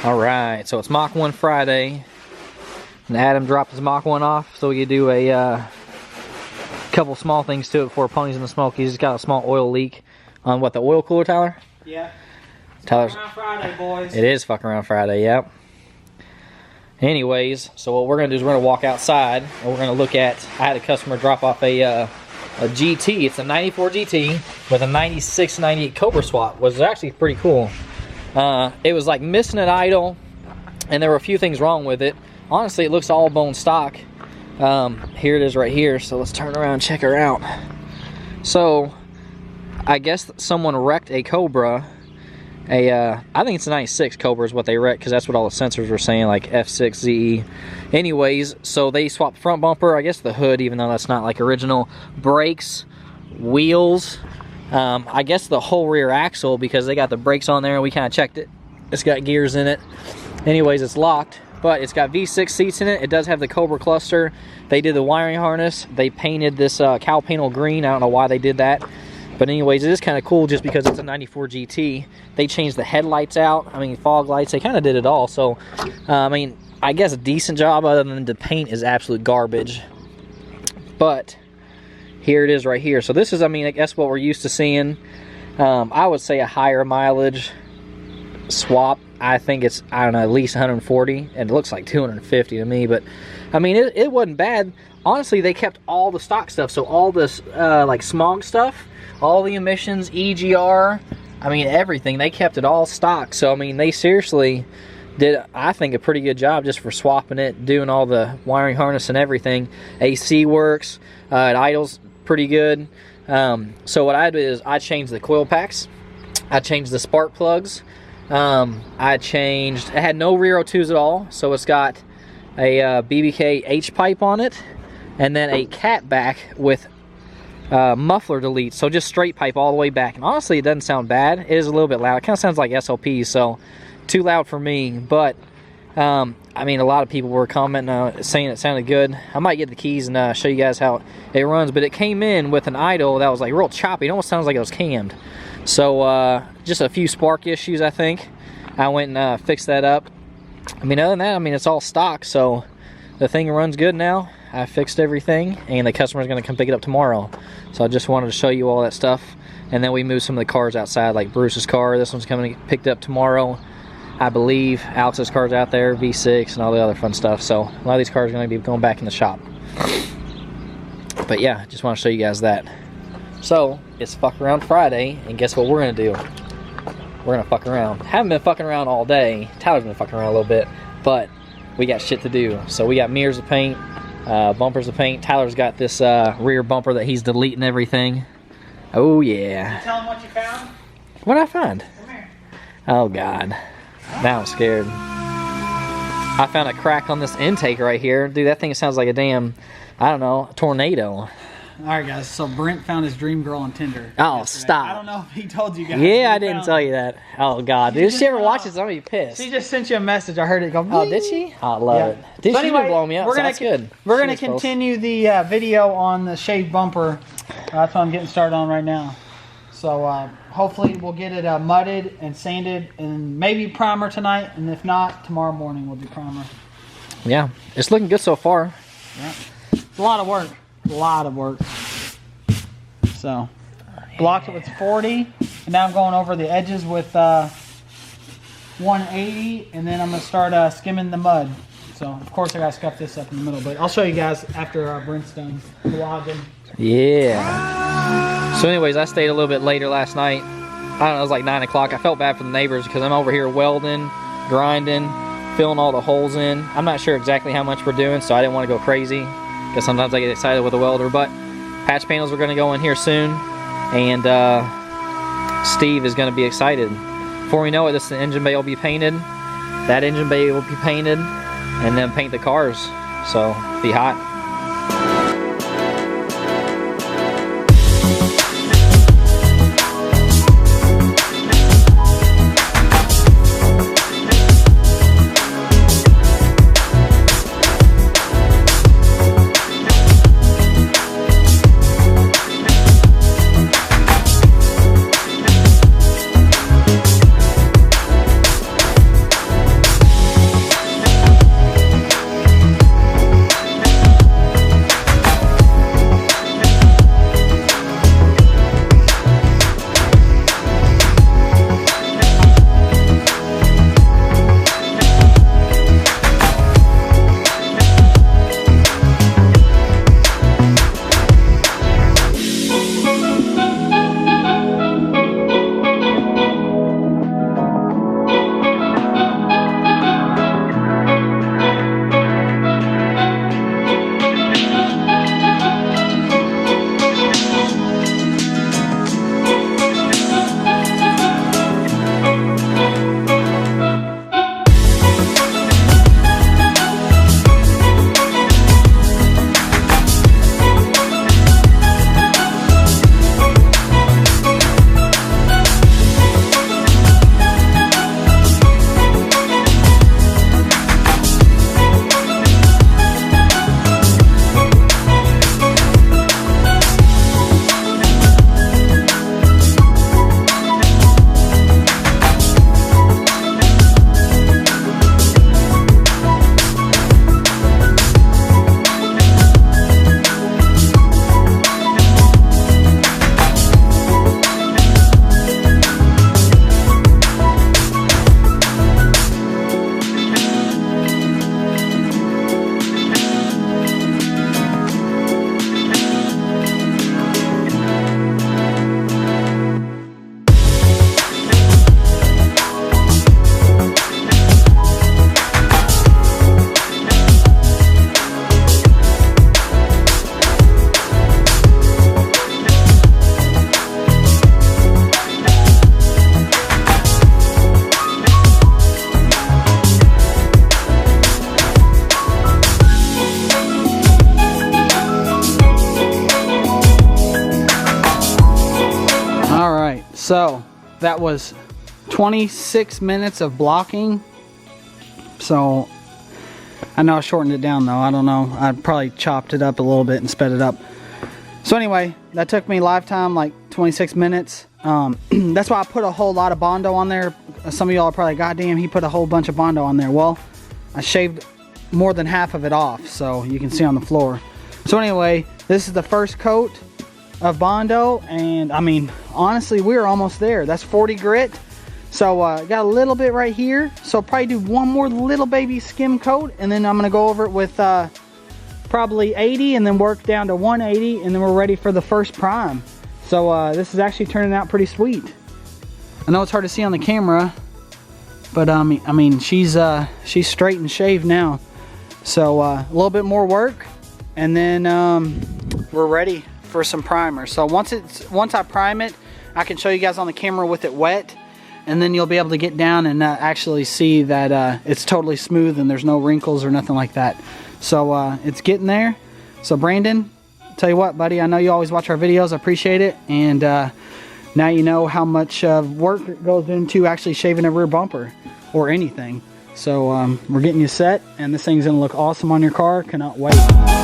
All right, so it's Mach 1 Friday, and Adam dropped his Mach 1 off, so we could do a couple small things to it before Pony's in the smoke. He's just got a small oil leak on what, the oil cooler, Tyler? Yeah. Tyler's fucking around Friday, boys. It is fucking around Friday, yep. Anyways, so what we're gonna do is we're gonna walk outside and we're gonna look at. I had a customer drop off a GT. It's a 94 GT with a 96, 98 Cobra swap. Was actually pretty cool. It was like missing an idle, and there were a few things wrong with it. Honestly, it looks all bone stock. Here it is right here. So let's turn around and check her out. So I guess someone wrecked a Cobra. I think it's a 96 Cobra is what they wrecked, because that's what all the sensors were saying, like F6 ZE. Anyways, so they swapped front bumper, I guess the hood, even though that's not like original, brakes, wheels, I guess the whole rear axle, because they got the brakes on there and we kind of checked it. It's got gears in it. Anyways, it's locked, but it's got V6 seats in it. It does have the Cobra cluster. They did the wiring harness. They painted this cow panel green. I don't know why they did that. But anyways, it is kind of cool just because it's a 94 GT. They changed the headlights out. I mean, fog lights. They kind of did it all. So, I mean, I guess a decent job, other than the paint is absolute garbage. But here it is right here. So this is, I mean, I guess what we're used to seeing. I would say a higher mileage swap. I think it's, I don't know, at least 140. And it looks like 250 to me. But, I mean, it wasn't bad. Honestly, they kept all the stock stuff. So all this, like, smog stuff. All the emissions, EGR, I mean, everything. They kept it all stock. So, I mean, they seriously did, I think, a pretty good job just for swapping it, doing all the wiring harness and everything. AC works. It idles pretty good. So what I did is I changed the coil packs. I changed the spark plugs. I changed, it had no rear O2s at all. So it's got a BBK H pipe on it. And then a cat back with muffler delete, so just straight pipe all the way back. And honestly, it doesn't sound bad. It is a little bit loud. It kind of sounds like SLP, so too loud for me. But I mean, a lot of people were commenting, saying it sounded good. I might get the keys and show you guys how it runs. But it came in with an idle that was like real choppy. It almost sounds like it was cammed. So just a few spark issues, I think. I went and fixed that up. I mean, other than that, I mean, it's all stock, so the thing runs good now. I fixed everything, and the customer's going to come pick it up tomorrow. So I just wanted to show you all that stuff. And then we moved some of the cars outside, like Bruce's car. This one's coming to get picked up tomorrow, I believe. Alex's car's out there, V6, and all the other fun stuff. So a lot of these cars are going to be going back in the shop. But yeah, just want to show you guys that. So it's Fuck Around Friday, and guess what we're going to do? We're going to fuck around. Haven't been fucking around all day. Tyler's been fucking around a little bit, but we got shit to do. So we got mirrors to paint. Bumpers to paint. Tyler's got this rear bumper that he's deleting everything. Oh yeah. Did you tell him what you found? What'd I find? Come here. Oh god. Now I'm scared. I found a crack on this intake right here. Dude, that thing sounds like a damn, I don't know, a tornado. Alright guys, so Brent found his dream girl on Tinder. Oh, yesterday. stop. I don't know if he told you guys. Yeah, I didn't tell you that. Oh god. Dude, if she ever watches, I'm gonna be pissed. She just sent you a message. I heard it go. Oh, did she? I love it. Did she even blow me up? We're gonna, that's good. We're going to continue the video on the shaved bumper. That's what I'm getting started on right now. So hopefully we'll get it mudded and sanded and maybe primer tonight. And if not, tomorrow morning we'll do primer. Yeah, it's looking good so far. Yeah. It's a lot of work. A lot of work. So, blocked it with 40, and now I'm going over the edges with 180, and then I'm going to start skimming the mud. So, of course, I got to scuff this up in the middle, but I'll show you guys after Brent's done vlogging. Yeah. So anyways, I stayed a little bit later last night. I don't know, it was like 9 o'clock. I felt bad for the neighbors because I'm over here welding, grinding, filling all the holes in. I'm not sure exactly how much we're doing, so I didn't want to go crazy because sometimes I get excited with a welder, but patch panels are going to go in here soon, and Steve is going to be excited. Before we know it, the engine bay will be painted, that engine bay will be painted, and then paint the cars, so it'll be hot. that was 26 minutes of blocking. So I know I shortened it down though. I don't know. I probably chopped it up a little bit and sped it up. So anyway, that took me lifetime like 26 minutes. That's why I put a whole lot of Bondo on there. Some of y'all are probably, goddamn, he put a whole bunch of Bondo on there. Well, I shaved more than half of it off, so you can see on the floor. So anyway, this is the first coat of Bondo, and I mean, honestly, we're almost there. That's 40 grit. So got a little bit right here. So probably do one more little baby skim coat, and then I'm gonna go over it with probably 80, and then work down to 180, and then we're ready for the first prime. So this is actually turning out pretty sweet. I know it's hard to see on the camera, but I mean she's straight and shaved now. So a little bit more work, and then we're ready for some primer. So once I prime it, I can show you guys on the camera with it wet, and then you'll be able to get down and actually see that it's totally smooth and there's no wrinkles or nothing like that. So it's getting there. So Brandon, tell you what, buddy, I know you always watch our videos. I appreciate it, and now you know how much work goes into actually shaving a rear bumper or anything. So we're getting you set, and this thing's gonna look awesome on your car. Cannot wait.